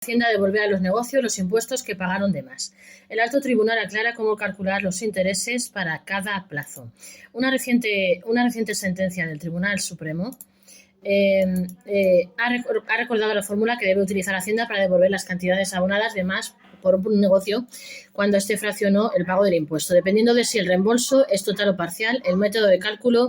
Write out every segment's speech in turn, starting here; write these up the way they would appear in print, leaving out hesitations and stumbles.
Hacienda devolver a los negocios los impuestos que pagaron de más. El alto tribunal aclara cómo calcular los intereses para cada plazo. Una reciente sentencia del Tribunal Supremo ha recordado la fórmula que debe utilizar Hacienda para devolver las cantidades abonadas de más por un negocio cuando éste fraccionó el pago del impuesto. Dependiendo de si el reembolso es total o parcial, el método de cálculo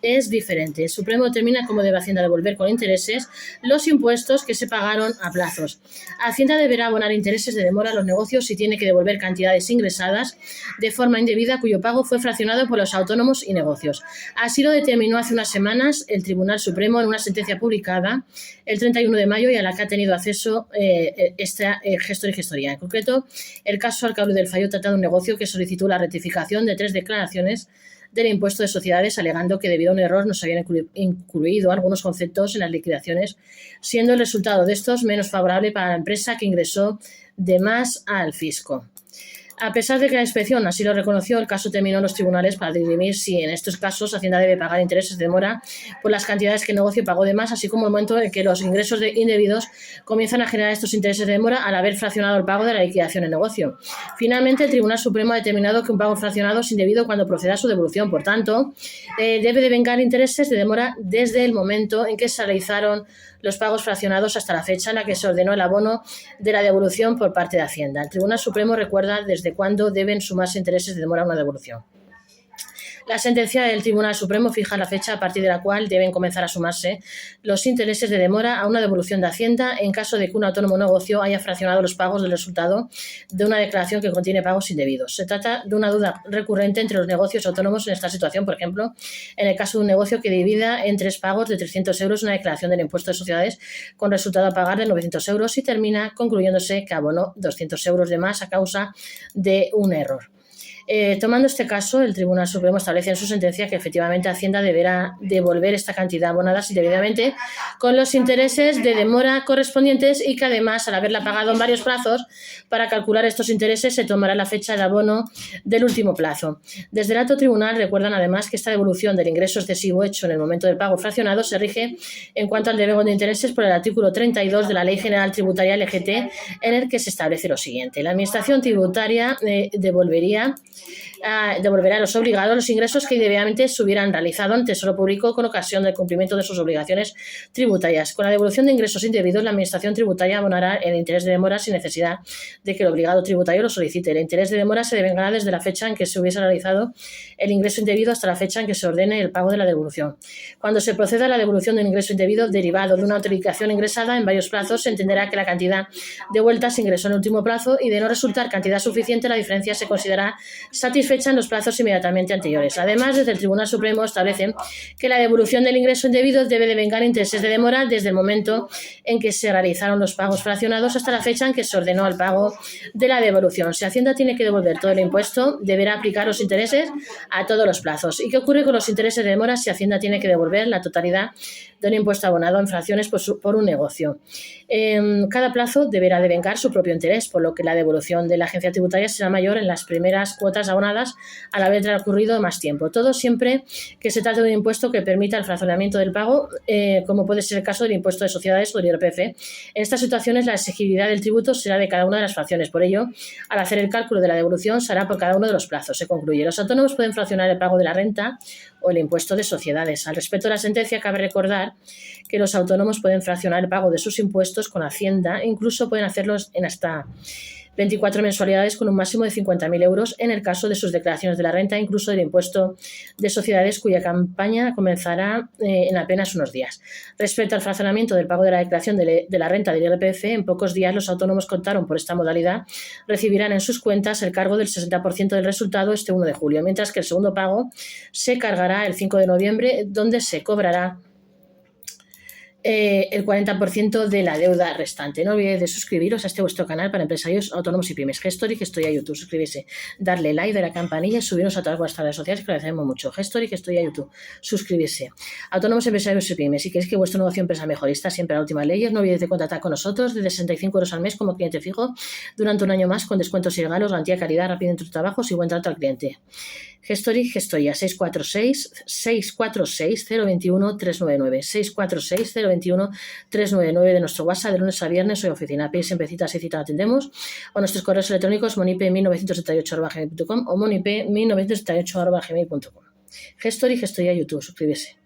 es diferente. El Supremo determina cómo debe Hacienda devolver con intereses los impuestos que se pagaron a plazos. Hacienda deberá abonar intereses de demora a los negocios si tiene que devolver cantidades ingresadas de forma indebida cuyo pago fue fraccionado por los autónomos y negocios. Así lo determinó hace unas semanas el Tribunal Supremo en una sentencia publicada el 31 de mayo y a la que ha tenido acceso esta gestor y gestoría. En concreto, el caso Alcalde del Fallo trata de un negocio que solicitó la rectificación de 3 declaraciones del impuesto de sociedades, alegando que debido a un error no se habían incluido algunos conceptos en las liquidaciones, siendo el resultado de estos menos favorable para la empresa que ingresó de más al fisco. A pesar de que la inspección así lo reconoció, el caso terminó en los tribunales para dirimir si en estos casos Hacienda debe pagar intereses de demora por las cantidades que el negocio pagó de más, así como el momento en que los ingresos indebidos comienzan a generar estos intereses de demora al haber fraccionado el pago de la liquidación del negocio. Finalmente, el Tribunal Supremo ha determinado que un pago fraccionado es indebido cuando proceda a su devolución. Por tanto, debe devengar intereses de demora desde el momento en que se realizaron los pagos fraccionados hasta la fecha en la que se ordenó el abono de la devolución por parte de Hacienda. El Tribunal Supremo recuerda desde cuándo deben sumarse intereses de demora a una devolución. La sentencia del Tribunal Supremo fija la fecha a partir de la cual deben comenzar a sumarse los intereses de demora a una devolución de Hacienda en caso de que un autónomo negocio haya fraccionado los pagos del resultado de una declaración que contiene pagos indebidos. Se trata de una duda recurrente entre los negocios autónomos en esta situación, por ejemplo, en el caso de un negocio que divida en 3 pagos de 300 euros una declaración del impuesto de sociedades con resultado a pagar de 900 euros y termina concluyéndose que abonó 200 euros de más a causa de un error. Tomando este caso, el Tribunal Supremo establece en su sentencia que efectivamente Hacienda deberá devolver esta cantidad abonada indebidamente con los intereses de demora correspondientes y que además, al haberla pagado en varios plazos, para calcular estos intereses se tomará la fecha de abono del último plazo. Desde el alto tribunal recuerdan además que esta devolución del ingreso excesivo hecho en el momento del pago fraccionado se rige en cuanto al devengo de intereses por el artículo 32 de la Ley General Tributaria LGT, en el que se establece lo siguiente. La Administración Tributaria devolverá a los obligados los ingresos que indebidamente se hubieran realizado en el Tesoro Público con ocasión del cumplimiento de sus obligaciones tributarias. Con la devolución de ingresos indebidos, la Administración Tributaria abonará el interés de demora sin necesidad de que el obligado tributario lo solicite. El interés de demora se devengará desde la fecha en que se hubiese realizado el ingreso indebido hasta la fecha en que se ordene el pago de la devolución. Cuando se proceda a la devolución de un ingreso indebido derivado de una autorización ingresada en varios plazos, se entenderá que la cantidad devuelta se ingresó en el último plazo y de no resultar cantidad suficiente, la diferencia se considerará satisfecha en los plazos inmediatamente anteriores. Además, desde el Tribunal Supremo establecen que la devolución del ingreso indebido debe devengar intereses de demora desde el momento en que se realizaron los pagos fraccionados hasta la fecha en que se ordenó el pago de la devolución. Si Hacienda tiene que devolver todo el impuesto, deberá aplicar los intereses a todos los plazos. ¿Y qué ocurre con los intereses de demora si Hacienda tiene que devolver la totalidad de un impuesto abonado en fracciones por un negocio? Cada plazo deberá devengar su propio interés, por lo que la devolución de la agencia tributaria será mayor en las primeras cuotas abonadas al haber transcurrido más tiempo. Todo siempre que se trate de un impuesto que permita el fraccionamiento del pago, como puede ser el caso del impuesto de sociedades o del IRPF. En estas situaciones, la exigibilidad del tributo será de cada una de las fracciones. Por ello, al hacer el cálculo de la devolución, se hará por cada uno de los plazos. Se concluye. Los autónomos pueden fraccionar el pago de la renta o el impuesto de sociedades. Al respecto de la sentencia, cabe recordar que los autónomos pueden fraccionar el pago de sus impuestos con Hacienda e incluso pueden hacerlos en hasta 24 mensualidades con un máximo de 50.000 euros en el caso de sus declaraciones de la renta, incluso del impuesto de sociedades, cuya campaña comenzará en apenas unos días. Respecto al fraccionamiento del pago de la declaración de la renta del IRPF, en pocos días los autónomos que optaron por esta modalidad recibirán en sus cuentas el cargo del 60% del resultado este 1 de julio, mientras que el segundo pago se cargará el 5 de noviembre, donde se cobrará el 40% de la deuda restante. No olvidéis de suscribiros a este vuestro canal para empresarios autónomos y pymes. Gestori, que estoy a YouTube. Suscribirse, darle like de la campanilla y subirnos a todas vuestras redes sociales, que lo agradecemos mucho. Gestori, que estoy a YouTube. Suscribirse. Autónomos, empresarios y pymes. Si queréis que vuestro negocio empresa mejorista siempre a las últimas leyes, no olvidéis de contactar con nosotros desde 65 euros al mes como cliente fijo durante un año más con descuentos y regalos, garantía, calidad, rapidez en tus trabajos y buen trato al cliente. Gestori, Gestoria, 646 021 399 646 021 21 399 de nuestro WhatsApp de lunes a viernes. Soy oficina. Pides siempre citas y cita atendemos. O nuestros correos electrónicos monipe1978@gmail.com o monipe1978@gmail.com. Gestor y Gestoría YouTube. Suscríbese.